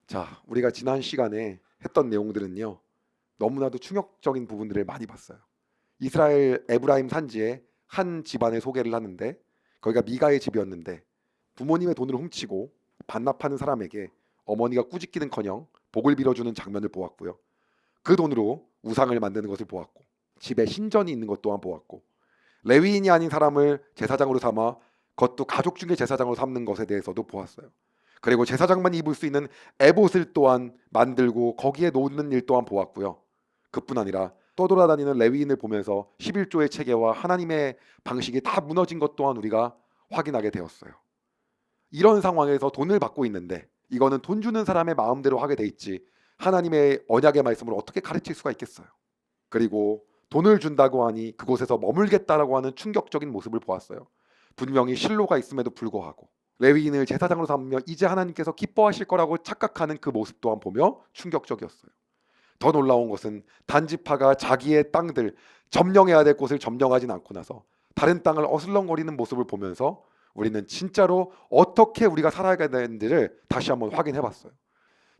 자, 우리가 지난 시간에 했던 내용들은요, 너무나도 충격적인 부분들을 많이 봤어요. 이스라엘 에브라임 산지에 한 집안의 소개를 하는데, 거기가 미가의 집이었는데 부모님의 돈을 훔치고 반납하는 사람에게 어머니가 꾸짖기는커녕 복을 빌어주는 장면을 보았고요. 그 돈으로 우상을 만드는 것을 보았고, 집에 신전이 있는 것 또한 보았고, 레위인이 아닌 사람을 제사장으로 삼아 그것도 가족 중에 제사장으로 삼는 것에 대해서도 보았어요. 그리고 제사장만 입을 수 있는 에봇을 또한 만들고 거기에 놓는 일 또한 보았고요. 그뿐 아니라 떠돌아다니는 레위인을 보면서 11조의 체계와 하나님의 방식이 다 무너진 것 또한 우리가 확인하게 되었어요. 이런 상황에서 돈을 받고 있는데 이거는 돈 주는 사람의 마음대로 하게 돼 있지 하나님의 언약의 말씀을 어떻게 가르칠 수가 있겠어요. 그리고 돈을 준다고 하니 그곳에서 머물겠다라고 하는 충격적인 모습을 보았어요. 분명히 실로가 있음에도 불구하고 레위인을 제사장으로 삼으며 이제 하나님께서 기뻐하실 거라고 착각하는 그 모습 또한 보며 충격적이었어요. 더 놀라운 것은 단지파가 자기의 땅들, 점령해야 될 곳을 점령하진 않고 나서 다른 땅을 어슬렁거리는 모습을 보면서 우리는 진짜로 어떻게 우리가 살아야 되는지를 다시 한번 확인해 봤어요.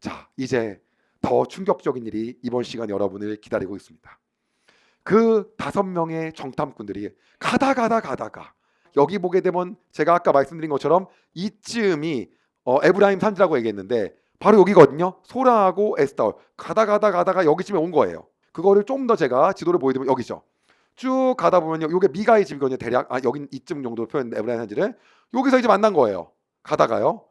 자, 이제 더 충격적인 일이 이번 시간 여러분을 기다리고 있습니다. 그 5명의 정탐꾼들이 가다가 여기 보게 되면 제가 아까 말씀드린 것처럼 이쯤이 에브라임 산지라고 얘기했는데 바로 여기거든요. 소라하고 에스타올 가다가 여기쯤에 온 거예요. 그거를 좀 더 제가 지도를 보여드리면 여기죠. 쭉 가다 보면요, 이게 미가의 집이거든요. 대략 여긴 이쯤 정도 표현 에브라임 산지를 여기서 이제 만난 거예요. 가다가요.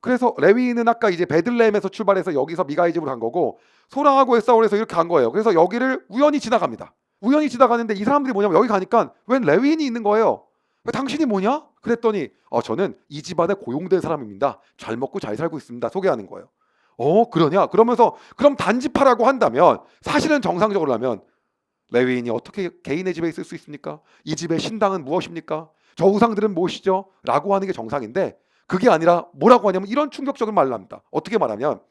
그래서 레위인은 아까 이제 베들레헴에서 출발해서 여기서 미가의 집으로 간 거고 소라하고 에스타올에서 이렇게 간 거예요. 그래서 여기를 우연히 지나갑니다. 우연히 지나가는데 이 사람들이 뭐냐면 여기 가니까 웬 레위인이 있는 거예요. 당신이 뭐냐? 그랬더니 저는 이 집안에 고용된 사람입니다. 잘 먹고 잘 살고 있습니다. 소개하는 거예요. 그러냐? 그러면서 그럼 단지파라고 한다면 사실은 정상적으로 하면 레위인이 어떻게 개인의 집에 있을 수 있습니까? 이 집의 신당은 무엇입니까? 저 우상들은 무엇이죠? 라고 하는 게 정상인데 그게 아니라 뭐라고 하냐면 이런 충격적인 말을 합니다. 어떻게 말하면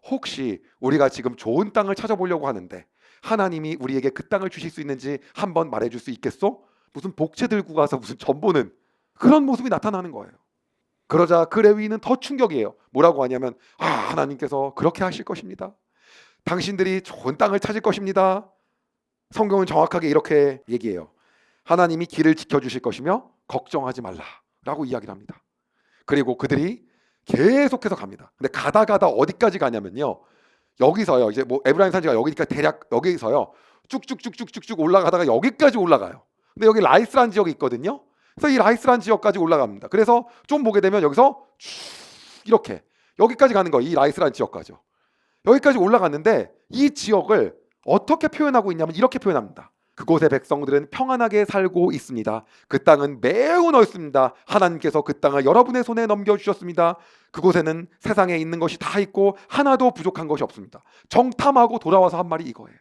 혹시 우리가 지금 좋은 땅을 찾아보려고 하는데 하나님이 우리에게 그 땅을 주실 수 있는지 한번 말해줄 수 있겠소? 무슨 복채 들고 가서 무슨 전보는 그런 모습이 나타나는 거예요. 그러자 그 레위인은 더 충격이에요. 뭐라고 하냐면 하나님께서 그렇게 하실 것입니다. 당신들이 좋은 땅을 찾을 것입니다. 성경은 정확하게 이렇게 얘기해요. 하나님이 길을 지켜주실 것이며 걱정하지 말라라고 이야기를 합니다. 그리고 그들이 계속해서 갑니다. 근데 가다 어디까지 가냐면요, 여기서요, 이제 뭐 에브라임 산지가 여기니까 대략 여기서요 쭉쭉쭉쭉쭉 올라가다가 여기까지 올라가요. 근데 여기 라이스란 지역이 있거든요. 그래서 이 라이스란 지역까지 올라갑니다. 그래서 좀 보게 되면 여기서 쭉 이렇게 여기까지 가는 거예요. 이 라이스란 지역까지요. 여기까지 올라갔는데 이 지역을 어떻게 표현하고 있냐면 이렇게 표현합니다. 그곳의 백성들은 평안하게 살고 있습니다. 그 땅은 매우 넓습니다. 하나님께서 그 땅을 여러분의 손에 넘겨주셨습니다. 그곳에는 세상에 있는 것이 다 있고 하나도 부족한 것이 없습니다. 정탐하고 돌아와서 한 말이 이거예요.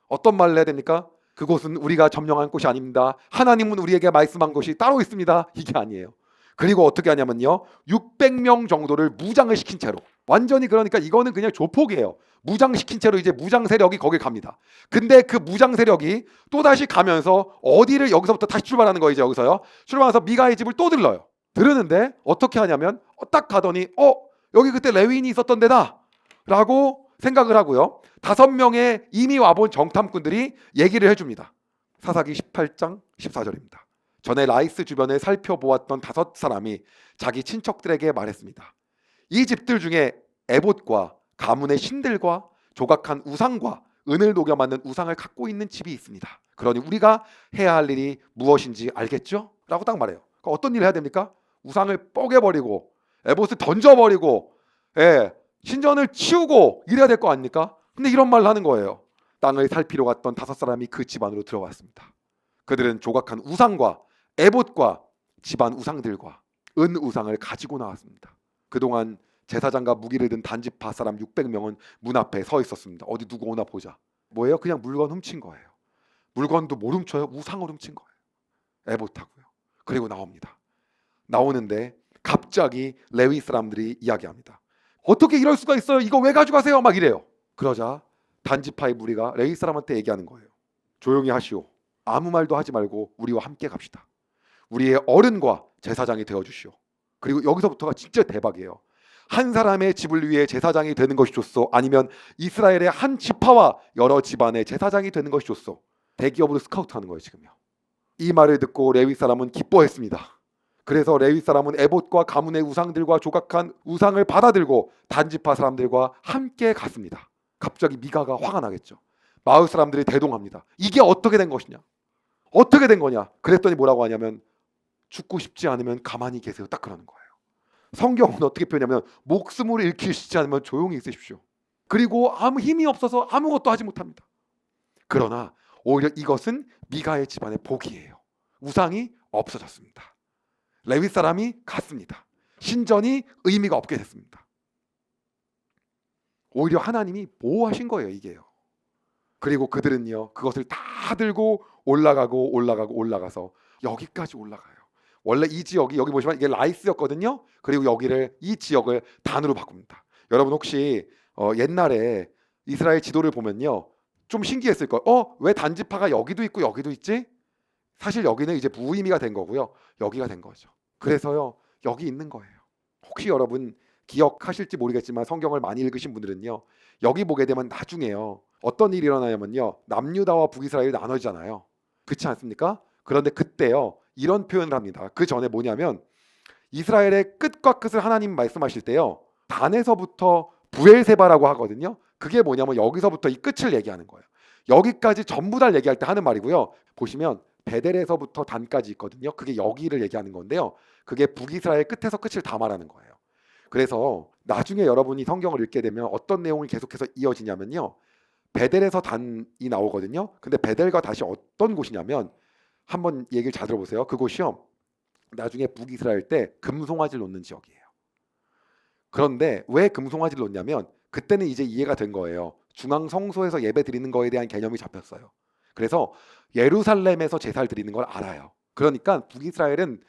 어떤 말을 해야 됩니까? 그곳은 우리가 점령한 곳이 아닙니다. 하나님은 우리에게 말씀한 것이 따로 있습니다. 이게 아니에요. 그리고 어떻게 하냐면요, 600명 정도를 무장을 시킨 채로, 완전히 그러니까 이거는 그냥 조폭이에요. 무장시킨 채로 이제 무장 세력이 거길 갑니다. 근데 그 무장 세력이 또 다시 가면서 어디를 여기서부터 다시 출발하는 거예요. 이제 여기서요 출발해서 미가의 집을 또 들러요. 들으는데 어떻게 하냐면 딱 가더니 여기 그때 레위인이 있었던 데다 라고 생각을 하고요, 5명의 이미 와본 정탐꾼들이 얘기를 해줍니다. 사사기 18장 14절입니다. 전에 라이스 주변을 살펴보았던 5사람이 자기 친척들에게 말했습니다. 이 집들 중에 에봇과 가문의 신들과 조각한 우상과 은을 녹여 만든 우상을 갖고 있는 집이 있습니다. 그러니 우리가 해야 할 일이 무엇인지 알겠죠? 라고 딱 말해요. 그러니까 어떤 일을 해야 됩니까? 우상을 뽀개버리고 에봇을 던져버리고 신전을 치우고 이래야 될 거 아닙니까? 근데 이런 말을 하는 거예요. 땅을 살피러 갔던 5사람이 그 집 안으로 들어갔습니다. 그들은 조각한 우상과 에봇과 집안 우상들과 은 우상을 가지고 나왔습니다. 그동안 제사장과 무기를 든 단지파 사람 600명은 문 앞에 서 있었습니다. 어디 누구 오나 보자. 뭐예요? 그냥 물건 훔친 거예요. 물건도 뭘 훔쳐요? 우상을 훔친 거예요. 에봇하고요. 그리고 나옵니다. 나오는데 갑자기 레위 사람들이 이야기합니다. 어떻게 이럴 수가 있어요? 이거 왜 가져가세요? 막 이래요. 그러자 단지파의 무리가 레위 사람한테 얘기하는 거예요. 조용히 하시오. 아무 말도 하지 말고 우리와 함께 갑시다. 우리의 어른과 제사장이 되어주시오. 그리고 여기서부터가 진짜 대박이에요. 한 사람의 집을 위해 제사장이 되는 것이 좋소? 아니면 이스라엘의 한 지파와 여러 집안의 제사장이 되는 것이 좋소? 대기업으로 스카우트하는 거예요 지금요. 이 말을 듣고 레위 사람은 기뻐했습니다. 그래서 레위 사람은 에봇과 가문의 우상들과 조각한 우상을 받아들고 단지파 사람들과 함께 갔습니다. 갑자기 미가가 화가 나겠죠. 마을 사람들이 대동합니다. 이게 어떻게 된 것이냐? 어떻게 된 거냐? 그랬더니 뭐라고 하냐면 죽고 싶지 않으면 가만히 계세요. 딱 그러는 거예요. 성경은 어떻게 표현하냐면 목숨을 잃히시지 않으면 조용히 있으십시오. 그리고 아무 힘이 없어서 아무것도 하지 못합니다. 그러나 오히려 이것은 미가의 집안의 복이에요. 우상이 없어졌습니다. 레위 사람이 갔습니다. 신전이 의미가 없게 됐습니다. 오히려 하나님이 보호하신 거예요, 이게요. 그리고 그들은요, 그것을 다 들고 올라가서 여기까지 올라가요. 원래 이 지역이 여기 보시면 이게 라이스였거든요. 그리고 여기를 이 지역을 단으로 바꿉니다. 여러분 혹시 옛날에 이스라엘 지도를 보면요, 좀 신기했을 거예요. 왜 단지파가 여기도 있고 여기도 있지? 사실 여기는 이제 무의미가 된 거고요. 여기가 된 거죠. 그래서요, 여기 있는 거예요. 혹시 여러분 기억하실지 모르겠지만 성경을 많이 읽으신 분들은요, 여기 보게 되면 나중에요, 어떤 일이 일어나냐면요, 남유다와 북이스라엘이 나눠지잖아요. 그렇지 않습니까? 그런데 그때요, 이런 표현을 합니다. 그 전에 뭐냐면 이스라엘의 끝과 끝을 하나님 말씀하실 때요, 단에서부터 부엘세바라고 하거든요. 그게 뭐냐면 여기서부터 이 끝을 얘기하는 거예요. 여기까지 전부 다 얘기할 때 하는 말이고요. 보시면 베델에서부터 단까지 있거든요. 그게 여기를 얘기하는 건데요. 그게 북이스라엘 끝에서 끝을 다 말하는 거예요. 그래서 나중에 여러분이 성경을 읽게 되면 어떤 내용이 계속해서 이어지냐면요, 베델에서 단이 나오거든요. 근데 베델과 다시 어떤 곳이냐면, 한번 얘기를 잘 들어보세요. 그곳이요, 나중에 북이스라엘 때 금송아지를 놓는 지역이에요. 그런데 왜 금송아지를 놓냐면 그때는 이제 이해가 된 거예요. 중앙 성소에서 예배 드리는 거에 대한 개념이 잡혔어요. 그래서 예루살렘에서 제사를 드리는 걸 알아요. 그러니까 북이스라엘은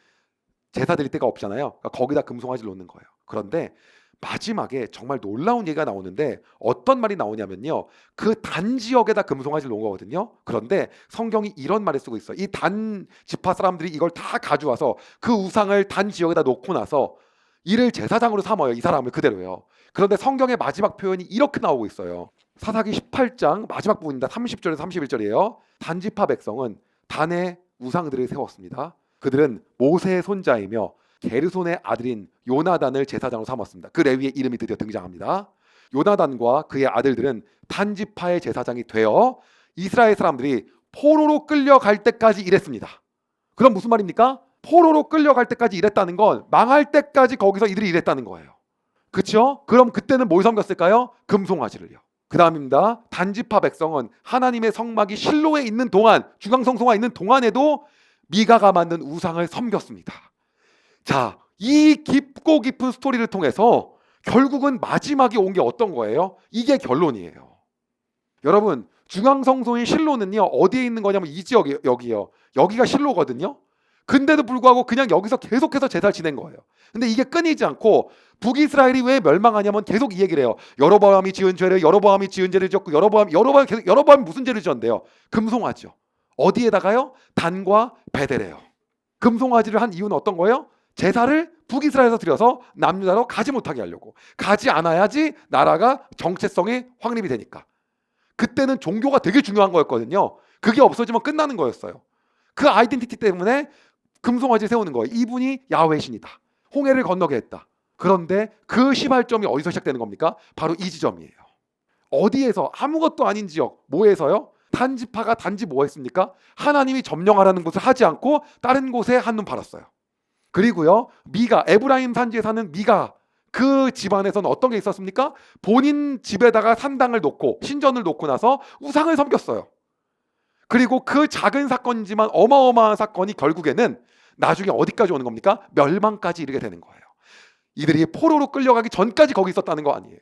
제사 드릴 데가 없잖아요. 그러니까 거기다 금송아지를 놓는 거예요. 그런데 마지막에 정말 놀라운 얘기가 나오는데 어떤 말이 나오냐면요, 그 단 지역에다 금송아지를 놓은 거거든요. 그런데 성경이 이런 말을 쓰고 있어요. 이 단 지파 사람들이 이걸 다 가져와서 그 우상을 단 지역에다 놓고 나서 이를 제사장으로 삼아요. 이 사람을 그대로요. 그런데 성경의 마지막 표현이 이렇게 나오고 있어요. 사사기 18장 마지막 부분입니다. 30절에서 31절이에요. 단지파 백성은 단의 우상들을 세웠습니다. 그들은 모세의 손자이며 게르손의 아들인 요나단을 제사장으로 삼았습니다. 그 레위의 이름이 드디어 등장합니다. 요나단과 그의 아들들은 단지파의 제사장이 되어 이스라엘 사람들이 포로로 끌려갈 때까지 일했습니다. 그럼 무슨 말입니까? 포로로 끌려갈 때까지 일했다는 건 망할 때까지 거기서 이들이 일했다는 거예요. 그렇죠? 그럼 그때는 뭘 섬겼을까요? 금송아지를요. 그 다음입니다. 단지파 백성은 하나님의 성막이 실로에 있는 동안, 중앙성소가 있는 동안에도 미가가 만든 우상을 섬겼습니다. 자, 이 깊고 깊은 스토리를 통해서 결국은 마지막에 온 게 어떤 거예요? 이게 결론이에요. 여러분, 중앙성소인 실로는요, 어디에 있는 거냐면 이 지역, 여기요. 여기가 실로거든요. 근데도 불구하고 그냥 여기서 계속해서 제사를 지낸 거예요. 근데 이게 끊이지 않고 북이스라엘이 왜 멸망하냐면 계속 이 얘기를 해요. 여로보암이 지은 죄를 여로보암이 지은 죄를 지었고 여로보암이 무슨 죄를 지었는데요? 금송아지요. 어디에다가요? 단과 베델에요. 금송아지를 한 이유는 어떤 거예요? 제사를 북이스라엘에서 드려서 남유다로 가지 못하게 하려고. 가지 않아야지 나라가 정체성이 확립이 되니까. 그때는 종교가 되게 중요한 거였거든요. 그게 없어지면 끝나는 거였어요. 그 아이덴티티 때문에 금송아지 세우는 거예요. 이분이 야훼 신이다. 홍해를 건너게 했다. 그런데 그 시발점이 어디서 시작되는 겁니까? 바로 이 지점이에요. 어디에서? 아무것도 아닌 지역. 뭐에서요? 단지파가 단지 뭐 했습니까? 하나님이 점령하라는 것을 하지 않고 다른 곳에 한눈 팔았어요. 그리고요, 미가, 에브라임 산지에 사는 미가, 그 집안에서는 어떤 게 있었습니까? 본인 집에다가 산당을 놓고 신전을 놓고 나서 우상을 섬겼어요. 그리고 그 작은 사건이지만 어마어마한 사건이 결국에는 나중에 어디까지 오는 겁니까? 멸망까지 이르게 되는 거예요. 이들이 포로로 끌려가기 전까지 거기 있었다는 거 아니에요.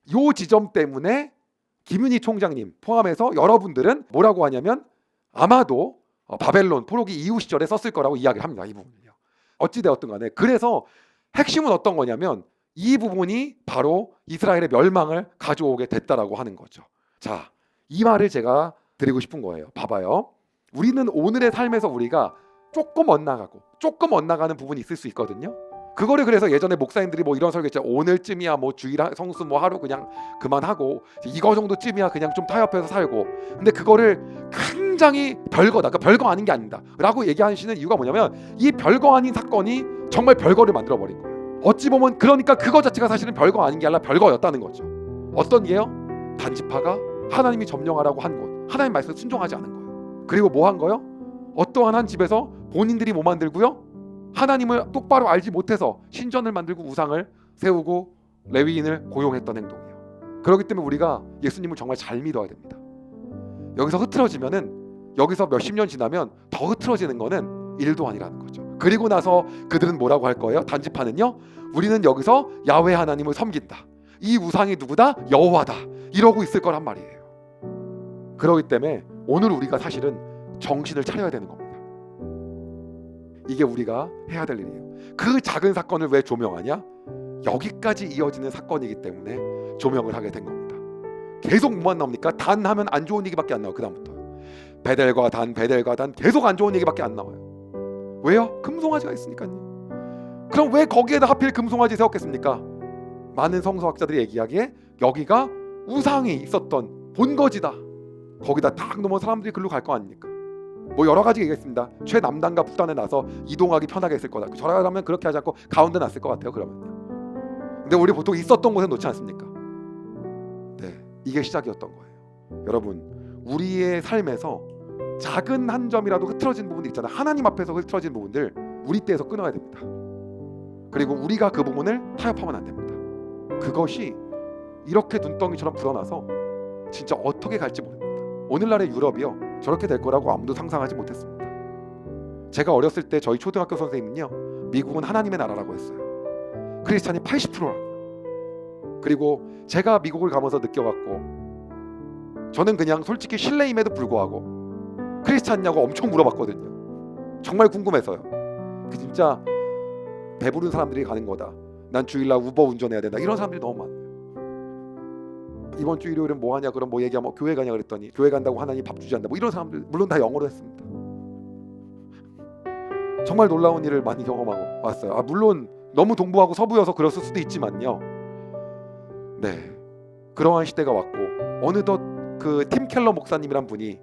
이 지점 때문에 김윤희 총장님 포함해서 여러분들은 뭐라고 하냐면 아마도 바벨론 포로기 이후 시절에 썼을 거라고 이야기를 합니다. 이 부분은요. 어찌되었든 간에 그래서 핵심은 어떤 거냐면 이 부분이 바로 이스라엘의 멸망을 가져오게 됐다라고 하는 거죠. 자, 이 말을 제가 드리고 싶은 거예요. 봐봐요. 우리는 오늘의 삶에서 우리가 조금 엇나가고 조금 엇나가는 부분이 있을 수 있거든요. 그거를 그래서 예전에 목사님들이 뭐 이런 설교 했잖아요. 오늘쯤이야 뭐 주일 성수 뭐 하루 그냥 그만하고 이거 정도쯤이야 그냥 좀 타협해서 살고. 근데 그거를 굉장히 별거다, 그러니까 별거 아닌 게 아니다 라고 얘기하시는 이유가 뭐냐면 이 별거 아닌 사건이 정말 별거를 만들어 버린 거예요. 어찌 보면 그러니까 그거 자체가 사실은 별거 아닌 게 아니라 별거였다는 거죠. 어떤 게요? 단지파가 하나님이 점령하라고 한 곳, 하나님 말씀에 순종하지 않은 거예요. 그리고 뭐 한 거요? 어떠한 한 집에서 본인들이 뭐 만들고요? 하나님을 똑바로 알지 못해서 신전을 만들고 우상을 세우고 레위인을 고용했던 행동이에요. 그렇기 때문에 우리가 예수님을 정말 잘 믿어야 됩니다. 여기서 흐트러지면은, 여기서 몇십 년 지나면 더 흐트러지는 거는 일도 아니라는 거죠. 그리고 나서 그들은 뭐라고 할 거예요? 단지파는요, 우리는 여기서 야훼 하나님을 섬긴다, 이 우상이 누구다? 여호와다, 이러고 있을 거란 말이에요. 그렇기 때문에 오늘 우리가 사실은 정신을 차려야 되는 겁니다. 이게 우리가 해야 될 일이에요. 그 작은 사건을 왜 조명하냐? 여기까지 이어지는 사건이기 때문에 조명을 하게 된 겁니다. 계속 뭐만 나옵니까? 단 하면 안 좋은 얘기밖에 안 나와요. 그 다음부터 베델과 단, 베델과 단, 계속 안 좋은 얘기밖에 안 나와요. 왜요? 금송아지가 있으니까요. 그럼 왜 거기에다 하필 금송아지 세웠겠습니까? 많은 성서학자들이 얘기하기에 여기가 우상이 있었던 본거지다. 거기다 딱 놓으면 사람들이 글로 갈 거 아닙니까? 뭐 여러 가지 얘기했습니다. 최남단과 북단에 나서 이동하기 편하게 했을 거다. 저라면 그렇게 하지 않고 가운데 놨을 것 같아요. 그러면요. 근데 우리 보통 있었던 곳에 놓지 않습니까? 네, 이게 시작이었던 거예요. 여러분, 우리의 삶에서 작은 한 점이라도 흐트러진 부분들 있잖아요. 하나님 앞에서 흐트러진 부분들 우리 때에서 끊어야 됩니다. 그리고 우리가 그 부분을 타협하면 안 됩니다. 그것이 이렇게 눈덩이처럼 불어나서 진짜 어떻게 갈지 모릅니다. 오늘날의 유럽이요, 저렇게 될 거라고 아무도 상상하지 못했습니다. 제가 어렸을 때 저희 초등학교 선생님은요, 미국은 하나님의 나라라고 했어요. 크리스찬이 80%라고요. 그리고 제가 미국을 가면서 느껴봤고, 저는 그냥 솔직히 실례임에도 불구하고 크리스찬이냐고 엄청 물어봤거든요. 정말 궁금해서요. 진짜 배부른 사람들이 가는 거다, 난 주일날 우버 운전해야 된다, 이런 사람들이 너무 많아요. 이번 주 일요일은 뭐 하냐, 그럼 뭐 얘기하면 교회 가냐 그랬더니 교회 간다고 하나님 밥 주지 않는다, 뭐 이런 사람들, 물론 다 영어로 했습니다. 정말 놀라운 일을 많이 경험하고 왔어요. 물론 너무 동부하고 서부여서 그랬을 수도 있지만요. 네, 그러한 시대가 왔고, 어느덧 그 팀 켈러 목사님이란 분이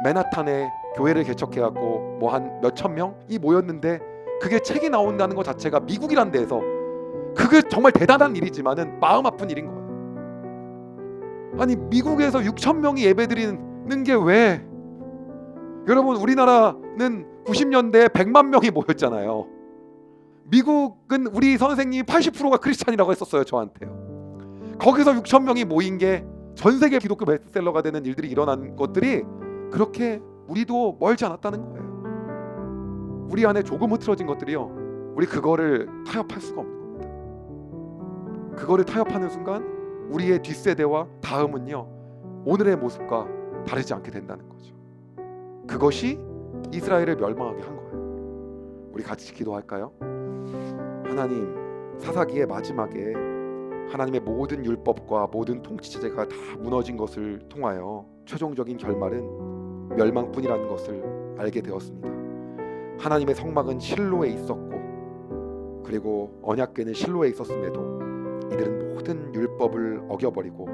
맨하탄에 교회를 개척해갖고 뭐 한 몇천 명이 모였는데, 그게 책이 나온다는 것 자체가 미국이란 데에서 그게 정말 대단한 일이지만은 마음 아픈 일인 거예요. 아니, 미국에서 6천 명이 예배드리는 게 왜? 여러분, 우리나라는 90년대에 100만 명이 모였잖아요. 미국은 우리 선생님이 80%가 크리스찬이라고 했었어요, 저한테요. 거기서 6천 명이 모인 게 전 세계 기독교 베스트셀러가 되는 일들이 일어난 것들이 그렇게 우리도 멀지 않았다는 거예요. 우리 안에 조금 흐트러진 것들이요, 우리 그거를 타협할 수가 없는 겁니다. 그거를 타협하는 순간 우리의 뒷세대와 다음은요, 오늘의 모습과 다르지 않게 된다는 거죠. 그것이 이스라엘을 멸망하게 한 거예요. 우리 같이 기도할까요? 하나님, 사사기의 마지막에 하나님의 모든 율법과 모든 통치체제가 다 무너진 것을 통하여 최종적인 결말은 멸망뿐이라는 것을 알게 되었습니다. 하나님의 성막은 실로에 있었고, 그리고 언약궤는 실로에 있었음에도 이들은 모든 율법을 어겨버리고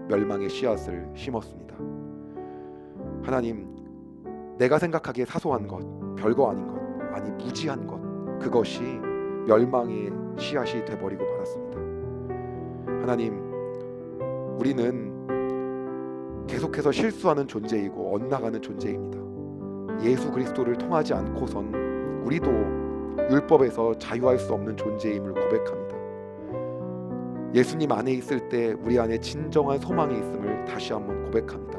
멸망의 씨앗을 심었습니다. 하나님, 내가 생각하기에 사소한 것, 별거 아닌 것, 아니 무지한 것, 그것이 멸망의 씨앗이 돼버리고 말았습니다. 하나님, 우리는 계속해서 실수하는 존재이고 엇나가는 존재입니다. 예수 그리스도를 통하지 않고선 우리도 율법에서 자유할 수 없는 존재임을 고백합니다. 예수님 안에 있을 때 우리 안에 진정한 소망이 있음을 다시 한번 고백합니다.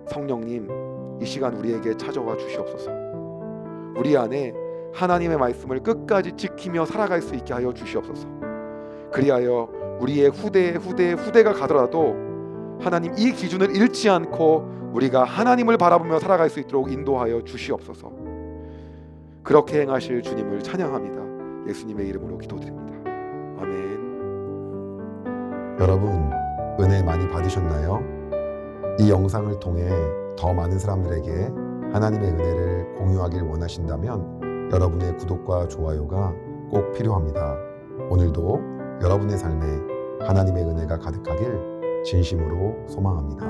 성령님, 이 시간 우리에게 찾아와 주시옵소서. 우리 안에 하나님의 말씀을 끝까지 지키며 살아갈 수 있게 하여 주시옵소서. 그리하여 우리의 후대가 가더라도 하나님, 이 기준을 잃지 않고 우리가 하나님을 바라보며 살아갈 수 있도록 인도하여 주시옵소서. 그렇게 행하실 주님을 찬양합니다. 예수님의 이름으로 기도드립니다. 아멘. 여러분, 은혜 많이 받으셨나요? 이 영상을 통해 더 많은 사람들에게 하나님의 은혜를 공유하길 원하신다면 여러분의 구독과 좋아요가 꼭 필요합니다. 오늘도 여러분의 삶에 하나님의 은혜가 가득하길 진심으로 소망합니다.